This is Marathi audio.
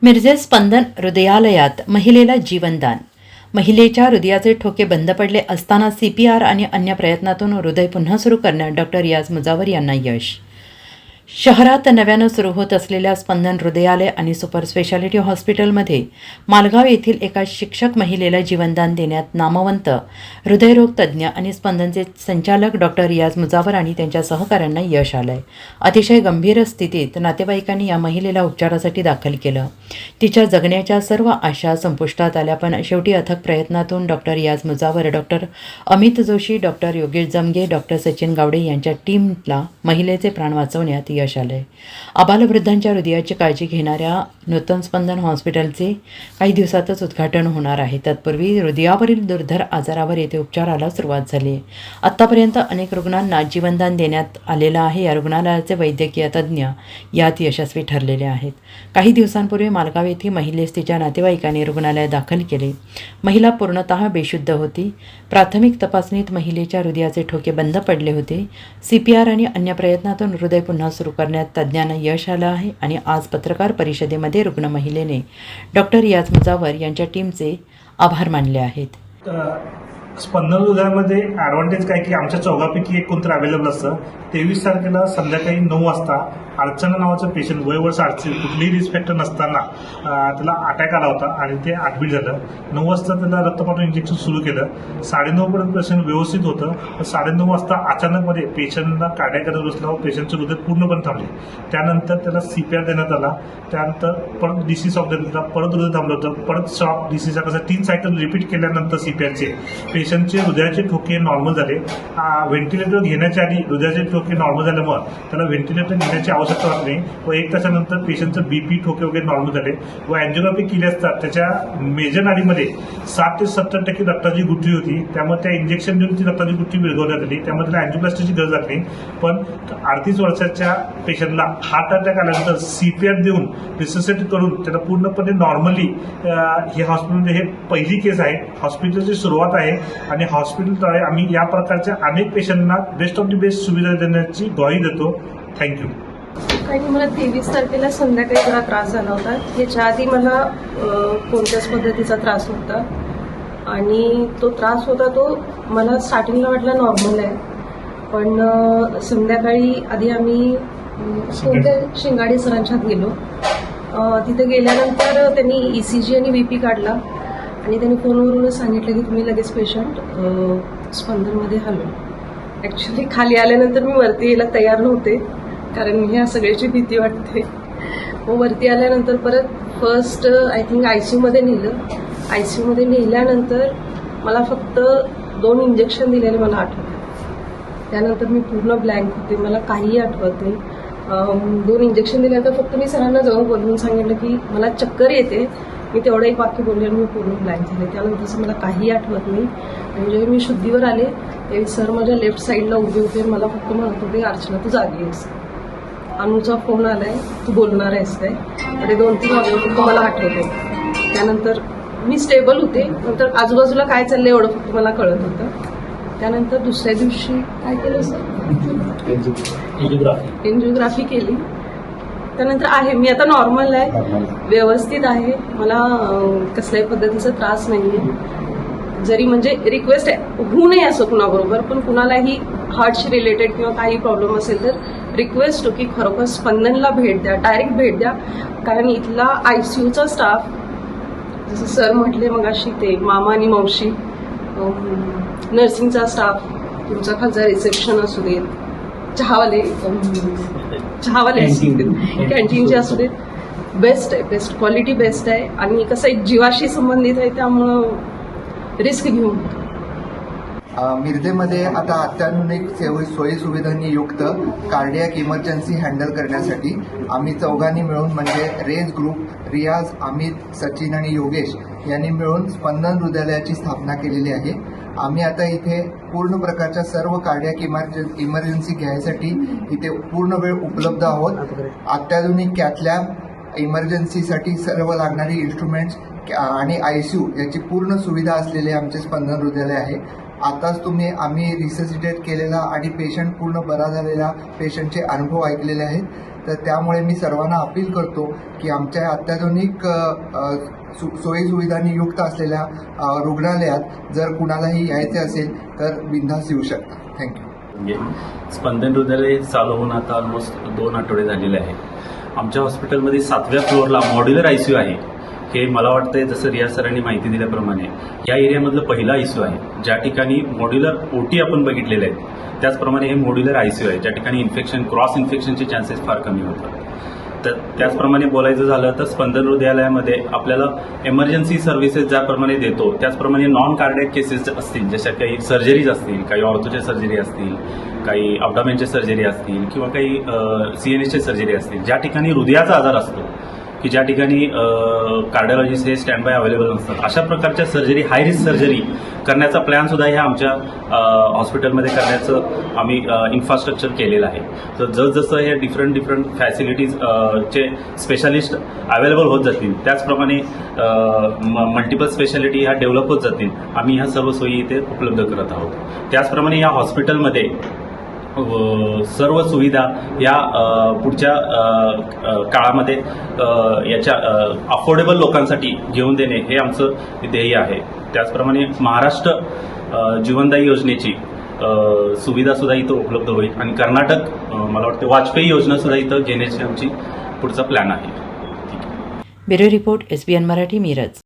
मिरजे स्पंदन हृदयालयात महिलेला जीवनदान. महिलेच्या हृदयाचे ठोके बंद पडले असताना CPR आणि अन्य प्रयत्नातून हृदय पुन्हा सुरू करण्यात डॉक्टर रियाज मुजावर यांना यश. शहरात नव्यानं सुरू होत असलेल्या स्पंदन हृदयालय आणि सुपर स्पेशालिटी हॉस्पिटलमध्ये मालगाव येथील एका शिक्षक महिलेला जीवनदान देण्यात नामवंत हृदयरोग तज्ज्ञ आणि स्पंदनचे संचालक डॉक्टर रियाज मुजावर आणि त्यांच्या सहकाऱ्यांना यश आलंय. अतिशय गंभीर स्थितीत नातेवाईकांनी या महिलेला उपचारासाठी दाखल केलं. तिच्या जगण्याच्या सर्व आशा संपुष्टात आल्या, पण शेवटी अथक प्रयत्नातून डॉक्टर रियाज मुजावर, डॉक्टर अमित जोशी, डॉक्टर योगेश जमगे, डॉक्टर सचिन गावडे यांच्या टीमला महिलेचे प्राण वाचवण्यात यश आलंय. आबालवृद्धांच्या हृदयाची काळजी घेणाऱ्या नूतन स्पंदन हॉस्पिटलचे काही दिवसातच उद्घाटन होणार आहे. तत्पूर्वी हृदयावरील दुर्धर आजारावर येथे उपचाराला सुरुवात झाली आहे. आत्तापर्यंत अनेक रुग्णांना जीवनदान देण्यात आलेलं आहे. या रुग्णालयाचे वैद्यकीय तज्ज्ञ यात यशस्वी ठरलेले आहेत. काही दिवसांपूर्वी मालगाव येथे महिलेस तिच्या नातेवाईकांनी रुग्णालयात दाखल केले. महिला पूर्णतः बेशुद्ध होती. प्राथमिक तपासणीत महिलेच्या हृदयाचे ठोके बंद पडले होते. CPR आणि अन्य प्रयत्नातून हृदय पुन्हा सुरू करण्यात तज्ज्ञांना यश आलं आहे आणि आज पत्रकार परिषदेमध्ये रुग्ण महिलेने डॉक्टर रियाज मुजावर यांच्या टीमचे आभार मानले आहेत. स्पंदन हृदयामध्ये ॲडव्हान्टेज काय की आमच्या चौघापैकी एक कोणतरी अवेलेबल असतं. 23 तारखेला संध्याकाळी 9 वाजता अर्चना नावाचं पेशंट वय वर्ष 8 कुठलीही रिस्क फॅक्टर नसताना त्याला अटॅक आला होता आणि ते ॲडमिट झालं. 9 वाजता त्याला रक्तपाठव इंजेक्शन सुरू केलं. 9:30 पर्यंत पेशंट व्यवस्थित होतं. 9:30 वाजता अचानकमध्ये पेशंटला कार्डियाक करत बसल्यावर पेशंटचं हृदय पूर्णपणे थांबले. त्यानंतर त्याला CPR देण्यात आला. त्यानंतर परत डिसीज ऑफ देण्यात आला. परत हृदय थांबलं होतं. परत शॉक डिसीज कसं 3 सायकल रिपीट केल्यानंतर CPRचे पेशंटचे हृदयाचे ठोके नॉर्मल झाले. व्हेंटिलेटर घेण्याच्या आधी हृदयाचे ठोके नॉर्मल झाल्यामुळे त्याला व्हेंटिलेटर घेण्याची आवश्यकता वाटत नाही व 1 तासानंतर पेशंटचं BP ठोके वगैरे नॉर्मल झाले व अँजिओग्राफी केली असता त्याच्या मेजर नाडीमध्ये 60 ते 70% रक्ताची गुठळी होती. त्यामुळे त्या इंजेक्शन देऊन ती रक्ताची गुठळी विरघळण्यात आली. त्यामुळे त्याला अँजिओप्लास्टीची गरज लागली. पण 38 वर्षाच्या पेशंटला हार्ट अटॅक आल्यानंतर CPR देऊन रिससिटेट करून त्याला पूर्णपणे नॉर्मली हे हॉस्पिटलमध्ये हे पहिली केस आहे. हॉस्पिटलची सुरुवात आहे आणि हॉस्पिटलद्वारे आम्ही या प्रकारच्या अनेक पेशंटना बेस्ट ऑफ द बेस्ट सुविधा देण्याची ग्वाही देतो. थँक्यू. काही मला 23 तारखेला संध्याकाळी जरा त्रास झाला होता. याच्या आधी मला कोणत्याच पद्धतीचा त्रास होता आणि तो त्रास होता तो मला स्टार्टिंगला वाटला नॉर्मल आहे. पण संध्याकाळी आधी आम्ही कोणत्या शिंगाडे सरांच्यात गेलो. तिथे गेल्यानंतर त्यांनी ECG आणि BP काढला आणि त्यांनी फोनवरूनच सांगितलं की तुम्ही लगेच पेशंट स्पंदनमध्ये हलवा. ॲक्च्युली खाली आल्यानंतर मी वरती यायला तयार नव्हते कारण ह्या सगळ्याची भीती वाटते. मग वरती आल्यानंतर परत फर्स्ट आय थिंक ICUमध्ये नेलं. ICUमध्ये नेल्यानंतर मला फक्त 2 इंजेक्शन दिलेले मला आठवतं. त्यानंतर मी पूर्ण ब्लँक होते. मला काहीही आठवत नाही. 2 इंजेक्शन दिल्यानंतर फक्त मी सरांना जाऊन बोलवून सांगितलं की मला चक्कर येते. मी तेवढं एक वाक्य बोलले आणि मी पूर्ण ब्लँक झाले. त्यानंतरचं मला काही आठवत नाही. आणि जेव्हा मी शुद्धीवर आले त्यावेळी सर माझ्या लेफ्ट साईडला उभे होते. मला फक्त म्हणत होते अर्चना तू जागी आहेस, अनुचा फोन आलाय, तू बोलणार आहेस काय. आणि 2-3 वाजता फक्त मला आठवते. त्यानंतर मी स्टेबल होते. नंतर आजूबाजूला काय चाललंय एवढं फक्त मला कळत होतं. त्यानंतर दुसऱ्या दिवशी काय केलं सर, एन्जिओग्राफी केली. त्यानंतर आहे मी आता नॉर्मल आहे, व्यवस्थित आहे. मला कसल्याही पद्धतीचा त्रास नाही आहे. जरी म्हणजे रिक्वेस्ट आहे होऊ नये असं कुणाबरोबर, पण कुणालाही हार्टशी रिलेटेड किंवा काही प्रॉब्लेम असेल तर रिक्वेस्ट हो की खरोखर स्पंदनला भेट द्या, डायरेक्ट भेट द्या. कारण इथला ICUचा स्टाफ जसं सर म्हटले मगाशी ते मामा आणि मावशी, नर्सिंगचा स्टाफ, तुमचा खालचा रिसेप्शन असू देत, चहावाले असू देत, कॅन्टीनचे असू देत, बेस्ट आहे. बेस्ट क्वालिटी बेस्ट आहे. आणि कसं एक जीवाशी संबंधित आहे त्यामुळं रिस्क घेऊन मिरजेमध्ये आता अत्याधुनिक सोयी सुविधांनी युक्त कार्डियाक इमर्जन्सी हँडल करण्यासाठी आम्ही चौघांनी मिळून म्हणजे रेज ग्रुप, रियाज, अमित, सचिन आणि योगेश यांनी मिळून स्पंदन हृदयालयाची स्थापना केलेली आहे. आम्ही आता इथे पूर्ण प्रकारच्या सर्व कार्डियाक इमर्जन्सी घ्यायसाठी इथे पूर्ण वेळ उपलब्ध आहोत. अत्याधुनिक कॅथलॅब, इमर्जन्सीसाठी सर्व लागणारी इन्स्ट्रुमेंट्स आणि ICU याची पूर्ण सुविधा असलेले आमचे स्पंदन हृदयालय आहे. आताच आम्ही रिससिटेट केलेला आणि पेशंट पूर्ण बरा झालेला पेशंटचे अनुभव ऐकलेले आहेत. तर त्यामुळे मी सर्वांना अपील करतो की आमच्या अत्याधुनिक सोयीसुविधांनी युक्त असलेल्या रुग्णालयात जर कुणालाही यायचे असेल तर बिनधास्त येऊ शकता. थँक्यू. स्पंदन हृदयालय चालू होऊन आता ऑलमोस्ट 2 आठवडे झालेले आहे. आमच्या हॉस्पिटलमध्ये 7व्या फ्लोअरला मॉड्युलर ICU आहे. हे मला वाटतंय जसं रियाज सरांनी माहिती दिल्याप्रमाणे या एरियामधलं पहिलं ICU आहे. ज्या ठिकाणी मॉड्युलर OT आपण बघितलेले आहेत त्याचप्रमाणे हे मॉड्युलर ICU आहे ज्या ठिकाणी क्रॉस इन्फेक्शनचे चान्सेस फार कमी होतात. तर त्याचप्रमाणे बोलायचं झालं तर स्पंदन हृदयालयामध्ये आपल्याला एमर्जन्सी सर्व्हिसेस ज्याप्रमाणे देतो त्याचप्रमाणे नॉन कार्डियक केसेस असतील, जशा काही सर्जरीज असतील, काही ऑर्थोच्या सर्जरी असतील, काही अब्डॉमेनचे सर्जरी असतील किंवा काही CNSचे सर्जरी असतील, ज्या ठिकाणी हृदयाचा आजार असतो की ज्या ठिकाणी कार्डिओलॉजिस्ट हे स्टँड बाय अवेलेबल नसतात, अशा प्रकारच्या सर्जरी, हाय रिस्क सर्जरी करण्याचा प्लॅन सुद्धा ह्या आमच्या हॉस्पिटलमध्ये करण्याचं आम्ही इन्फ्रास्ट्रक्चर केलेलं आहे. तर जसजसं हे डिफरंट फॅसिलिटीज चे स्पेशालिस्ट अवेलेबल होत जातील त्याचप्रमाणे मल्टिपल स्पेशालिटी ह्या डेव्हलप होत जातील. आम्ही ह्या सर्व सोयी इथे उपलब्ध करत आहोत. त्याचप्रमाणे या हॉस्पिटलमध्ये सर्व सुविधा या पुढच्या काळामध्ये याच्या अफोर्डेबल लोकांसाठी घेऊन देणे हे आमचं ध्येय आहे. त्याचप्रमाणे महाराष्ट्र जीवनदायी योजनेची सुविधा सुद्धा इथं उपलब्ध होईल आणि कर्नाटक मला वाटतं वाजपेयी योजना सुद्धा इथं घेण्याची आमची पुढचा प्लॅन आहे. Bureau report SBN Marathi, Miraj.